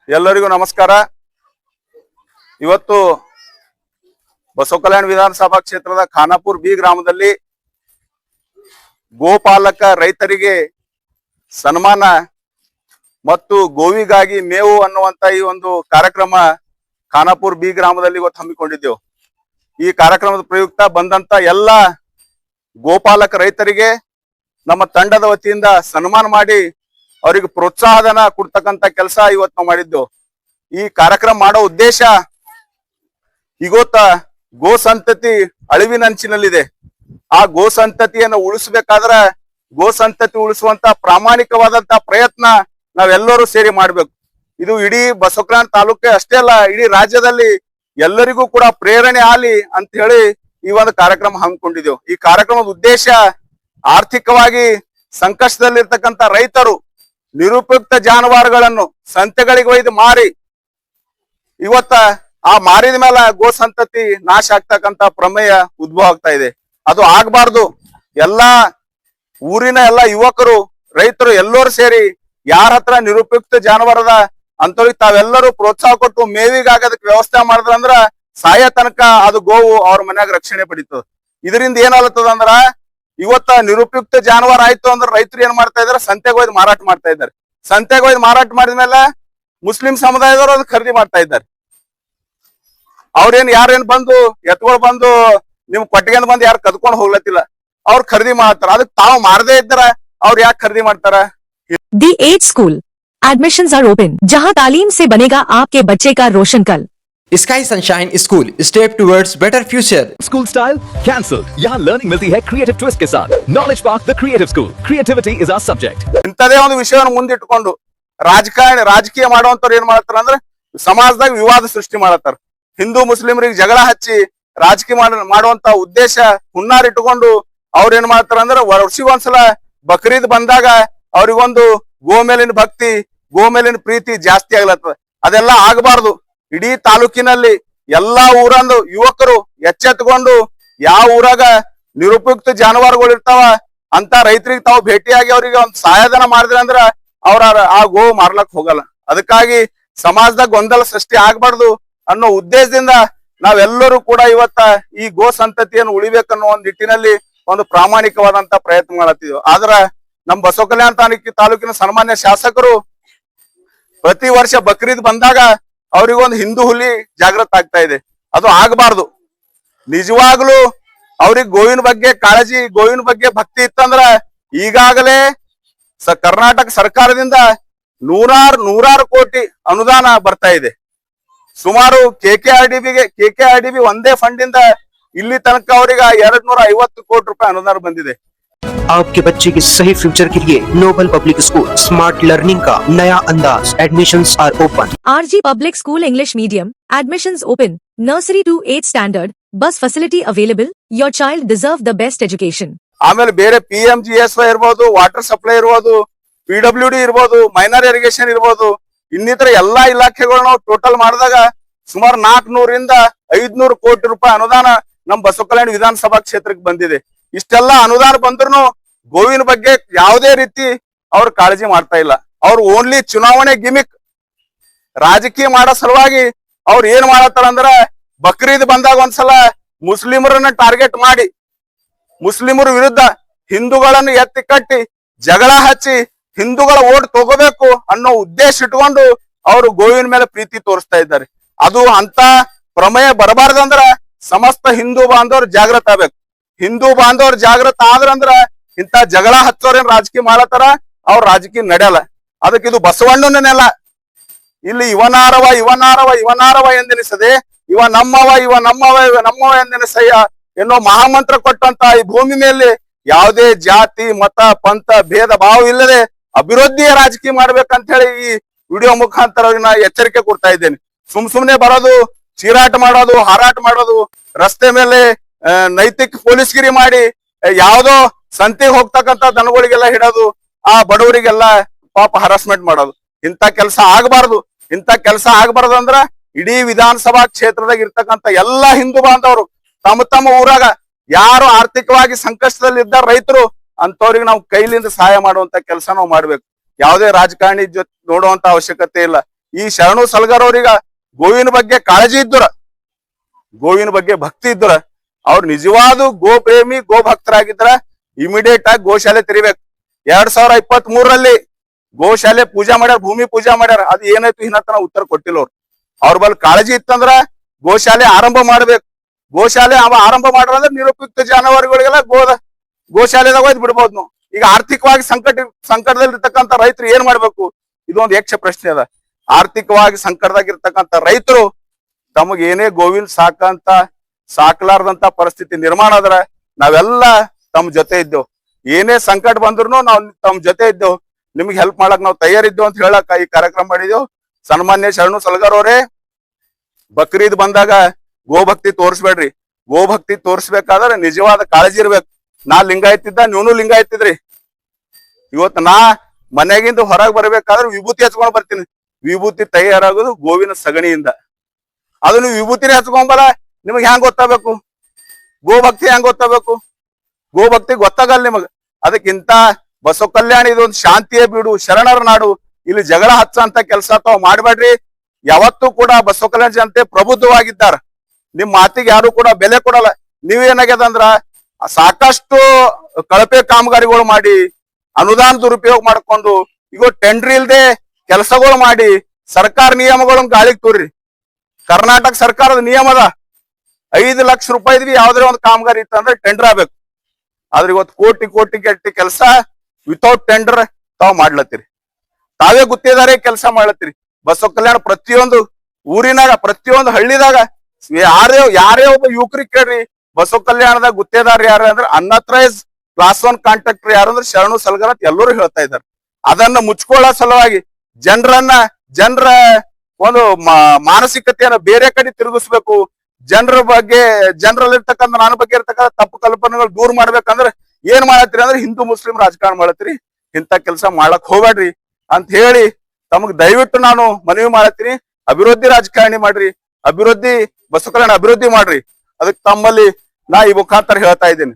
ಎಲ್ಲರಿಗೂ ನಮಸ್ಕಾರ. ಇವತ್ತು ಬಸವಕಲ್ಯಾಣ ವಿಧಾನಸಭಾ ಕ್ಷೇತ್ರದ ಖಾನಾಪುರ ಬಿ ಗ್ರಾಮದಲ್ಲಿ ಗೋಪಾಲಕ ರೈತರಿಗೆ ಸನ್ಮಾನ ಮತ್ತು ಗೋವಿಗಾಗಿ ಮೇವು ಅನ್ನುವಂತ ಈ ಒಂದು ಕಾರ್ಯಕ್ರಮ ಖಾನಾಪುರ ಬಿ ಗ್ರಾಮದಲ್ಲಿ ಇವತ್ತು ಹಮ್ಮಿಕೊಂಡಿದ್ದೆವು. ಈ ಕಾರ್ಯಕ್ರಮದ ಪ್ರಯುಕ್ತ ಬಂದಂತ ಎಲ್ಲ ಗೋಪಾಲಕ ರೈತರಿಗೆ ನಮ್ಮ ತಂಡದ ವತಿಯಿಂದ ಸನ್ಮಾನ ಮಾಡಿ ಅವರಿಗೆ ಪ್ರೋತ್ಸಾಹಧನ ಕೊಡ್ತಕ್ಕಂತ ಕೆಲಸ ಇವತ್ತು ನಾವು ಮಾಡಿದ್ದೆವು. ಈ ಕಾರ್ಯಕ್ರಮ ಮಾಡೋ ಉದ್ದೇಶ ಇವತ್ತ ಗೋ ಸಂತತಿ ಅಳಿವಿನಂಚಿನಲ್ಲಿದೆ. ಆ ಗೋ ಸಂತತಿಯನ್ನು ಉಳಿಸಬೇಕಾದ್ರೆ ಗೋ ಸಂತತಿ ಉಳಿಸುವಂತ ಪ್ರಾಮಾಣಿಕವಾದಂತ ಪ್ರಯತ್ನ ನಾವೆಲ್ಲರೂ ಸೇರಿ ಮಾಡ್ಬೇಕು. ಇದು ಇಡೀ ಬಸವಕಲ್ಯಾಣ ತಾಲೂಕೆ ಅಷ್ಟೇ ಅಲ್ಲ, ಇಡೀ ರಾಜ್ಯದಲ್ಲಿ ಎಲ್ಲರಿಗೂ ಕೂಡ ಪ್ರೇರಣೆ ಆಗಲಿ ಅಂತ ಹೇಳಿ ಈ ಒಂದು ಕಾರ್ಯಕ್ರಮ ಹಮ್ಮಿಕೊಂಡಿದ್ದೆವು. ಈ ಕಾರ್ಯಕ್ರಮದ ಉದ್ದೇಶ ಆರ್ಥಿಕವಾಗಿ ಸಂಕಷ್ಟದಲ್ಲಿರ್ತಕ್ಕಂಥ ರೈತರು ನಿರುಪಯುಕ್ತ ಜಾನುವಾರುಗಳನ್ನು ಸಂತೆಗಳಿಗೆ ಒಯ್ದು ಮಾರಿ ಇವತ್ತ ಆ ಮಾರಿದ ಮೇಲೆ ಗೋ ಸಂತತಿ ನಾಶ ಆಗ್ತಕ್ಕಂತ ಪ್ರಮೇಯ ಉದ್ಭವ ಆಗ್ತಾ ಇದೆ. ಅದು ಆಗ್ಬಾರ್ದು. ಎಲ್ಲಾ ಊರಿನ ಎಲ್ಲಾ ಯುವಕರು ರೈತರು ಎಲ್ಲರೂ ಸೇರಿ ಯಾರ ಹತ್ರ ನಿರುಪಯುಕ್ತ ಜಾನುವಾರದ ಅಂತವ್ರಿಗೆ ತಾವೆಲ್ಲರೂ ಪ್ರೋತ್ಸಾಹ ಕೊಟ್ಟು ಮೇವಿಗಾಗದಕ್ಕೆ ವ್ಯವಸ್ಥೆ ಮಾಡಿದ್ರಂದ್ರ ಸಾಯ ತನಕ ಅದು ಗೋವು ಅವ್ರ ಮನ್ಯಾಗ ರಕ್ಷಣೆ ಪಡಿತದ. ಇದರಿಂದ ಏನಾಗ್ತದ ಅಂದ್ರ ಇವತ್ತ ನಿರುಪಯುಕ್ತ ಜಾನುವಾರು ಆಯ್ತು ಅಂದ್ರೆ ರೈತರು ಏನ್ ಮಾಡ್ತಾ ಇದಾರೆ, ಸಂತೆಗೆ ಒಯ್ದು ಮಾರಾಟ ಮಾಡ್ತಾ ಇದ್ದಾರೆ. ಸಂತೆಗೆ ಒಯ್ದು ಮಾರಾಟ ಮಾಡಿದ್ಮೇಲೆ ಮುಸ್ಲಿಂ ಸಮುದಾಯದವರು ಅದು ಖರೀದಿ ಮಾಡ್ತಾ ಇದ್ದಾರೆ. ಅವ್ರೇನ್ ಯಾರೇನ್ ಬಂದು ಎತ್ಕೊಳ್ ಬಂದು ನಿಮ್ ಕೊಟ್ಟಿಗೆ ಬಂದು ಯಾರು ಕದ್ಕೊಂಡು ಹೋಗ್ಲತ್ತಿಲ್ಲ, ಅವ್ರು ಖರೀದಿ ಮಾಡ್ತಾರ. ಅದಕ್ಕೆ ತಾವು ಮಾರದೇ ಇದ್ದಾರ ಅವ್ರು ಯಾಕೆ ಖರೀದಿ ಮಾಡ್ತಾರ? The 8 school admissions are open, जहां तालीम से बनेगा आपके बच्चे का रोशन कल. Sky Sunshine School, step towards better future. School style cancelled. यहाँ learning मिलती है creative twist के साथ. Knowledge Park, the creative school. Creativity is our subject. ಇಂಥದೇ ಒಂದು ವಿಷಯವನ್ನು ಮುಂದಿಟ್ಕೊಂಡು ರಾಜಕೀಯ ಮಾಡುವಂತವ್ರು ಏನ್ ಮಾಡತ್ತಾರ ಅಂದ್ರೆ ಸಮಾಜದಾಗ ವಿವಾದ ಸೃಷ್ಟಿ ಮಾಡತ್ತಾರ. ಹಿಂದೂ ಮುಸ್ಲಿಮರಿಗೆ ಜಗಳ ಹಚ್ಚಿ ರಾಜಕೀಯ ಮಾಡುವಂತ ಉದ್ದೇಶ ಹುನ್ನಾರಿಟ್ಟುಕೊಂಡು ಅವ್ರ ಏನ್ ಮಾಡ್ತಾರ ಅಂದ್ರೆ ವರ್ಷಿಗೊಂದ್ಸಲ ಬಕ್ರೀದ್ ಬಂದಾಗ ಅವ್ರಿಗೊಂದು ಗೋ ಮೇಲಿನ ಭಕ್ತಿ, ಗೋ ಮೇಲಿನ ಪ್ರೀತಿ ಜಾಸ್ತಿ ಆಗ್ಲತ್ತದ. ಅದೆಲ್ಲ ಆಗಬಾರ್ದು. ಇಡೀ ತಾಲೂಕಿನಲ್ಲಿ ಎಲ್ಲಾ ಊರಂದು ಯುವಕರು ಎಚ್ಚೆತ್ಕೊಂಡು ಯಾವ ಊರಾಗ ನಿರುಪಯುಕ್ತ ಜಾನುವಾರುಗಳು ಇರ್ತಾವ ಅಂತ ರೈತರಿಗೆ ತಾವು ಭೇಟಿಯಾಗಿ ಅವರಿಗೆ ಒಂದು ಸಹಾಯಧನ ಮಾಡಿದ್ರೆ ಅಂದ್ರ ಅವ್ರ ಆ ಗೋ ಮಾರ್ಲಕ್ ಹೋಗಲ್ಲ. ಅದಕ್ಕಾಗಿ ಸಮಾಜದಾಗ ಗೊಂದಲ ಸೃಷ್ಟಿ ಆಗ್ಬಾರ್ದು ಅನ್ನೋ ಉದ್ದೇಶದಿಂದ ನಾವೆಲ್ಲರೂ ಕೂಡ ಇವತ್ತ ಈ ಗೋ ಸಂತತಿಯನ್ನು ಉಳಿಬೇಕನ್ನೋ ಒಂದು ನಿಟ್ಟಿನಲ್ಲಿ ಒಂದು ಪ್ರಾಮಾಣಿಕವಾದಂತ ಪ್ರಯತ್ನ ಮಾಡತ್ತಿದ್ವಿ. ಆದ್ರ ನಮ್ ಬಸವಕಲ್ಯಾಣ ತಾಲೂಕಿನ ಸನ್ಮಾನ್ಯ ಶಾಸಕರು ಪ್ರತಿ ವರ್ಷ ಬಕ್ರೀದ್ ಬಂದಾಗ ಅವ್ರಿಗೊಂದು ಹಿಂದೂ ಹುಲಿ ಜಾಗೃತ ಆಗ್ತಾ ಇದೆ. ಅದು ಆಗಬಾರ್ದು. ನಿಜವಾಗ್ಲೂ ಅವ್ರಿಗೆ ಗೋವಿನ ಬಗ್ಗೆ ಕಾಳಜಿ, ಗೋವಿನ ಬಗ್ಗೆ ಭಕ್ತಿ ಇತ್ತಂದ್ರ ಈಗಾಗಲೇ ಕರ್ನಾಟಕ ಸರ್ಕಾರದಿಂದ ನೂರಾರು ಕೋಟಿ ಅನುದಾನ ಬರ್ತಾ ಇದೆ. ಸುಮಾರು KKRDB ಒಂದೇ ಫಂಡ್ ಇಂದ ಇಲ್ಲಿ ತನಕ ಅವರಿಗೆ 250 ಕೋಟಿ ರೂಪಾಯಿ ಅನುದಾನ ಬಂದಿದೆ. आपके बच्चे के सही फ्यूचर के लिए Noble Public School smart learning का नया अंदाज. Admissions are open. RG Public School English Medium admissions open. Nursery to 8th standard. Bus facility available. Your child deserve the best education. ಆಮೇಲೆ ಬೇರೆ PMGSY ಇರ್ಬೋದು, ವಾಟರ್ ಸಪ್ಲೈ ಇರ್ಬೋದು, PWD ಇರ್ಬೋದು, minor irrigation ಇರ್ಬೋದು, ಇನ್ನಿತರ ಎಲ್ಲಾ ಇಲಾಖೆಗಳು ನಾವು ಟೋಟಲ್ ಮಾಡಿದಾಗ ಸುಮಾರು 400 ರಿಂದ 500 ಕೋಟಿ ರೂಪಾಯಿ ಅನುದಾನ ನಮ್ ಬಸವಕಲ್ಯಾಣ ವಿಧಾನಸಭಾ ಕ್ಷೇತ್ರಕ್ಕೆ ಬಂದಿದೆ. ಇಷ್ಟೆಲ್ಲ ಅನುದಾನ ಬಂದ್ರು ಗೋವಿನ ಬಗ್ಗೆ ಯಾವುದೇ ರೀತಿ ಅವ್ರು ಕಾಳಜಿ ಮಾಡ್ತಾ ಇಲ್ಲ. ಅವ್ರು ಓನ್ಲಿ ಚುನಾವಣೆ ಗಿಮಿಕ್ ರಾಜಕೀಯ ಮಾಡೋ ಸಲುವಾಗಿ ಅವ್ರು ಏನ್ ಮಾಡತ್ತಾರ ಅಂದ್ರ ಬಕ್ರೀದ್ ಬಂದಾಗ ಒಂದ್ಸಲ ಮುಸ್ಲಿಮರನ್ನ ಟಾರ್ಗೆಟ್ ಮಾಡಿ ಮುಸ್ಲಿಮರ ವಿರುದ್ಧ ಹಿಂದೂಗಳನ್ನು ಎತ್ತಿ ಕಟ್ಟಿ ಜಗಳ ಹಚ್ಚಿ ಹಿಂದೂಗಳ ಓಟ್ ತಗೋಬೇಕು ಅನ್ನೋ ಉದ್ದೇಶ ಇಟ್ಕೊಂಡು ಅವರು ಗೋವಿನ ಮೇಲೆ ಪ್ರೀತಿ ತೋರಿಸ್ತಾ ಇದ್ದಾರೆ. ಅದು ಅಂತ ಪ್ರಮೇಯ ಬರಬಾರ್ದಂದ್ರ ಸಮಸ್ತ ಹಿಂದೂ ಬಾಂಧವರು ಜಾಗೃತ ಆಗ್ಬೇಕು. ಹಿಂದೂ ಬಾಂಧವರು ಜಾಗೃತ ಆದ್ರಂದ್ರ ಇಂತ ಜಗಳ ಹಚ್ಚೋರೇನ್ ರಾಜಕೀಯ ಮಾಡತ್ತಾರ, ಅವ್ರ ರಾಜಕೀಯ ನಡೆಯಲ್ಲ. ಅದಕ್ಕೆ ಇದು ಬಸವಣ್ಣನ ನೆಲ. ಇಲ್ಲಿ ಇವನಾರವ ಎಂದೆನಿಸದೆ ಇವ ನಮ್ಮವ ಎಂದೆನಿಸಯ್ಯ ಎನ್ನೋ ಮಹಾಮಂತ್ರ ಕೊಟ್ಟಂತ ಈ ಭೂಮಿ ಮೇಲೆ ಯಾವುದೇ ಜಾತಿ ಮತ ಪಂಥ ಭೇದ ಭಾವ ಇಲ್ಲದೆ ಅಭಿವೃದ್ಧಿಯ ರಾಜಕೀಯ ಮಾಡ್ಬೇಕಂತ ಹೇಳಿ ಈ ವಿಡಿಯೋ ಮುಖಾಂತರ ನಾ ಎಚ್ಚರಿಕೆ ಕೊಡ್ತಾ ಇದ್ದೇನೆ. ಸುಮ್ನೆ ಬರೋದು, ಚೀರಾಟ ಮಾಡೋದು, ಹಾರಾಟ ಮಾಡೋದು, ರಸ್ತೆ ಮೇಲೆ ನೈತಿಕ ಪೊಲೀಸ್ಗಿರಿ ಮಾಡಿ ಯಾವ್ದೋ ಸಂತೆಗೆ ಹೋಗ್ತಕ್ಕಂತ ದನಗಳಿಗೆಲ್ಲ ಹಿಡೋದು, ಆ ಬಡವರಿಗೆಲ್ಲ ಪಾಪ ಹರಾಸ್ಮೆಂಟ್ ಮಾಡೋದು, ಇಂಥ ಕೆಲಸ ಆಗಬಾರ್ದು. ಇಂಥ ಕೆಲಸ ಆಗಬಾರ್ದು ಅಂದ್ರ ಇಡೀ ವಿಧಾನಸಭಾ ಕ್ಷೇತ್ರದಾಗ ಇರ್ತಕ್ಕಂಥ ಎಲ್ಲಾ ಹಿಂದೂ ಬಾಂಧವರು ತಮ್ಮ ಊರಾಗ ಯಾರು ಆರ್ಥಿಕವಾಗಿ ಸಂಕಷ್ಟದಲ್ಲಿ ಇದ್ದ ರೈತರು ಅಂತವ್ರಿಗೆ ನಾವು ಕೈಲಿಂದ ಸಹಾಯ ಮಾಡುವಂತ ಕೆಲಸ ನಾವು ಮಾಡ್ಬೇಕು. ಯಾವುದೇ ರಾಜಕಾರಣಿ ನೋಡುವಂತ ಅವಶ್ಯಕತೆ ಇಲ್ಲ. ಈ ಶರಣು ಸಲಗರ್ ಅವ್ರೀಗ ಗೋವಿನ ಬಗ್ಗೆ ಕಾಳಜಿ ಇದ್ದರ, ಗೋವಿನ ಬಗ್ಗೆ ಭಕ್ತಿ ಇದ್ದರ, ಅವ್ರು ನಿಜವಾದ ಗೋ ಪ್ರೇಮಿ ಗೋ ಭಕ್ತರಾಗಿದ್ರ ಇಮಿಡಿಯೇಟ್ ಆಗಿ ಗೋಶಾಲೆ ತೆರಿಬೇಕು. 2023ರಲ್ಲಿ ಗೋಶಾಲೆ ಪೂಜಾ ಮಾಡ್ಯಾರ, ಭೂಮಿ ಪೂಜಾ ಮಾಡ್ಯಾರ. ಅದು ಏನಾಯ್ತು ಇನ್ನತನ ಉತ್ತರ ಕೊಟ್ಟಿಲ್ಲ ಅವ್ರು. ಅವ್ರ ಬಲ್ ಕಾಳಜಿ ಇತ್ತಂದ್ರ ಗೋಶಾಲೆ ಆರಂಭ ಮಾಡ್ಬೇಕು. ಗೋಶಾಲೆ ಆರಂಭ ಮಾಡ್ರಂದ್ರೆ ನಿರುಪಯುಕ್ತ ಜಾನುವಾರುಗಳಿಗೆಲ್ಲ ಗೋಶಾಲೆದಾಗ ಹೋಯ್ತು ಬಿಡ್ಬೋದು ನಾವು. ಈಗ ಆರ್ಥಿಕವಾಗಿ ಸಂಕಟದಲ್ಲಿರ್ತಕ್ಕಂಥ ರೈತರು ಏನ್ ಮಾಡ್ಬೇಕು? ಇದೊಂದು ಯಕ್ಷ ಪ್ರಶ್ನೆ ಅದ. ಆರ್ಥಿಕವಾಗಿ ಸಂಕಟದಾಗಿರ್ತಕ್ಕಂಥ ರೈತರು ತಮಗ್ ಏನೇ ಗೋವಿನ ಸಾಕಲಾರ್ದಂತ ಪರಿಸ್ಥಿತಿ ನಿರ್ಮಾಣ ಆದ್ರ ನಾವೆಲ್ಲ ತಮ್ಮ ಜೊತೆ ಇದ್ದೇವ್. ಏನೇ ಸಂಕಟ ಬಂದ್ರು ನಾವು ತಮ್ಮ ಜೊತೆ ಇದ್ದೇವ್, ನಿಮ್ಗೆ ಹೆಲ್ಪ್ ಮಾಡಕ್ ನಾವು ತಯಾರಿದ್ದೇವ್ ಅಂತ ಹೇಳಕ್ ಈ ಕಾರ್ಯಕ್ರಮ ಮಾಡಿದೇವ್. ಸನ್ಮಾನ್ಯ ಶರಣು ಸಲಗರ್ ಅವರೇ, ಬಕ್ರೀದ್ ಬಂದಾಗ ಗೋಭಕ್ತಿ ತೋರಿಸ್ಬೇಡ್ರಿ. ಗೋಭಕ್ತಿ ತೋರಿಸ್ಬೇಕಾದ್ರೆ ನಿಜವಾದ ಕಾಳಜಿ ಇರ್ಬೇಕು. ನಾ ಲಿಂಗಾಯತ್ ಇದ್ದ, ನೀವನು ಲಿಂಗಾಯತ್ ಇದ್ರಿ. ಇವತ್ತು ನಾ ಮನೆಗಿಂದ ಹೊರಗೆ ಬರ್ಬೇಕಾದ್ರೆ ವಿಭೂತಿ ಹಚ್ಕೊಂಡ್ ಬರ್ತೀನಿ. ವಿಭೂತಿ ತಯಾರಾಗೋದು ಗೋವಿನ ಸಗಣಿಯಿಂದ. ಅದು ನೀವು ವಿಭೂತಿನೇ ಹಚ್ಕೊಂಬಲ್ಲ, ನಿಮಗ್ ಹೆಂಗ್ ಗೊತ್ತಾಗಬೇಕು? ಗೋಭಕ್ತಿ ಹೆಂಗ್ ಗೊತ್ತಾಗಬೇಕು? ಗೋಭಕ್ತಿ ಗೊತ್ತಾಗಲ್ಲ ನಿಮಗ್. ಅದಕ್ಕಿಂತ ಬಸವ ಕಲ್ಯಾಣ ಇದೊಂದು ಶಾಂತಿಯ ಬೀಡು, ಶರಣರ ನಾಡು. ಇಲ್ಲಿ ಜಗಳ ಹಚ್ಚಂತ ಕೆಲಸ ತಾವು ಮಾಡ್ಬೇಡ್ರಿ. ಯಾವತ್ತೂ ಕೂಡ ಬಸವ ಕಲ್ಯಾಣ ಜನತೆ ಪ್ರಬುದ್ಧವಾಗಿದ್ದಾರ. ನಿಮ್ ಮಾತಿಗೆ ಯಾರು ಕೂಡ ಬೆಲೆ ಕೊಡಲ್ಲ. ನೀವೇನಾಗ್ಯದಂದ್ರ ಸಾಕಷ್ಟು ಕಳಪೆ ಕಾಮಗಾರಿಗಳು ಮಾಡಿ, ಅನುದಾನ ದುರುಪಯೋಗ ಮಾಡ್ಕೊಂಡು, ಈಗ ಟೆಂಡರ್ ಇಲ್ದೆ ಕೆಲಸಗಳು ಮಾಡಿ ಸರ್ಕಾರ ನಿಯಮಗಳನ್ನ ಗಾಳಿಗೆ ತೋರಿ. ಕರ್ನಾಟಕ ಸರ್ಕಾರದ ನಿಯಮ ಅದ, 5 ಲಕ್ಷ ರೂಪಾಯಿದ್ವಿ ಯಾವ್ದಾರ ಒಂದು ಕಾಮಗಾರಿ ಇತ್ತಂದ್ರೆ ಟೆಂಡರ್ ಆಗ್ಬೇಕು. ಆದ್ರೆ ಇವತ್ತು ಕೋಟಿ ಗಟ್ಟಿ ಕೆಲಸ ವಿತೌಟ್ ಟೆಂಡರ್ ತಾವು ಮಾಡ್ಲತ್ತೀರಿ. ತಾವೇ ಗುತ್ತೇದಾರೇ ಕೆಲಸ ಮಾಡ್ಲತ್ತೀರಿ. ಬಸವ ಕಲ್ಯಾಣ ಪ್ರತಿಯೊಂದು ಊರಿನಾಗ, ಪ್ರತಿಯೊಂದು ಹಳ್ಳಿದಾಗ ಯಾರೇ ಒಬ್ಬ ಯುವಕರಿಗೆ ಕೇಳ್ರಿ, ಬಸವ ಕಲ್ಯಾಣದಾಗ ಗುತ್ತೇದಾರ ಯಾರು ಅಂದ್ರೆ ಅನ್ಅಥರೈಸ್ ಕ್ಲಾಸ್ 1 ಕಾಂಟ್ರಾಕ್ಟರ್ ಯಾರು ಅಂದ್ರೆ ಶರಣು ಸಲಗರ್ ಅಂತ ಎಲ್ಲರೂ ಹೇಳ್ತಾ ಇದ್ದಾರೆ. ಅದನ್ನ ಮುಚ್ಕೊಳ್ಳೋ ಸಲುವಾಗಿ ಜನರ ಒಂದು ಮಾನಸಿಕತೆಯನ್ನ ಬೇರೆ ಕಡೆ ತಿರುಗಿಸ್ಬೇಕು. ಜನರಲ್ಲಿರ್ತಕ್ಕಂಥ ನನ್ನ ಬಗ್ಗೆ ಇರ್ತಕ್ಕಂಥ ತಪ್ಪು ಕಲ್ಪನೆಗಳು ದೂರ ಮಾಡ್ಬೇಕಂದ್ರೆ ಏನ್ ಮಾಡತ್ತೀರಿ ಅಂದ್ರೆ ಹಿಂದೂ ಮುಸ್ಲಿಂ ರಾಜಕಾರಣ ಮಾಡತ್ತೀರಿ. ಇಂಥ ಕೆಲಸ ಮಾಡಕ್ ಹೋಗ್ಬೇಡ್ರಿ ಅಂತ ಹೇಳಿ ತಮಗ್ ದಯವಿಟ್ಟು ನಾನು ಮನವಿ ಮಾಡತ್ತೀನಿ. ಅಭಿವೃದ್ಧಿ ರಾಜಕಾರಣಿ ಮಾಡ್ರಿ, ಬಸವ ಕಲ್ಯಾಣ ಅಭಿವೃದ್ಧಿ ಮಾಡ್ರಿ. ಅದಕ್ಕೆ ತಮ್ಮಲ್ಲಿ ನಾ ಈ ಮುಖಾಂತರ ಹೇಳ್ತಾ ಇದ್ದೀನಿ.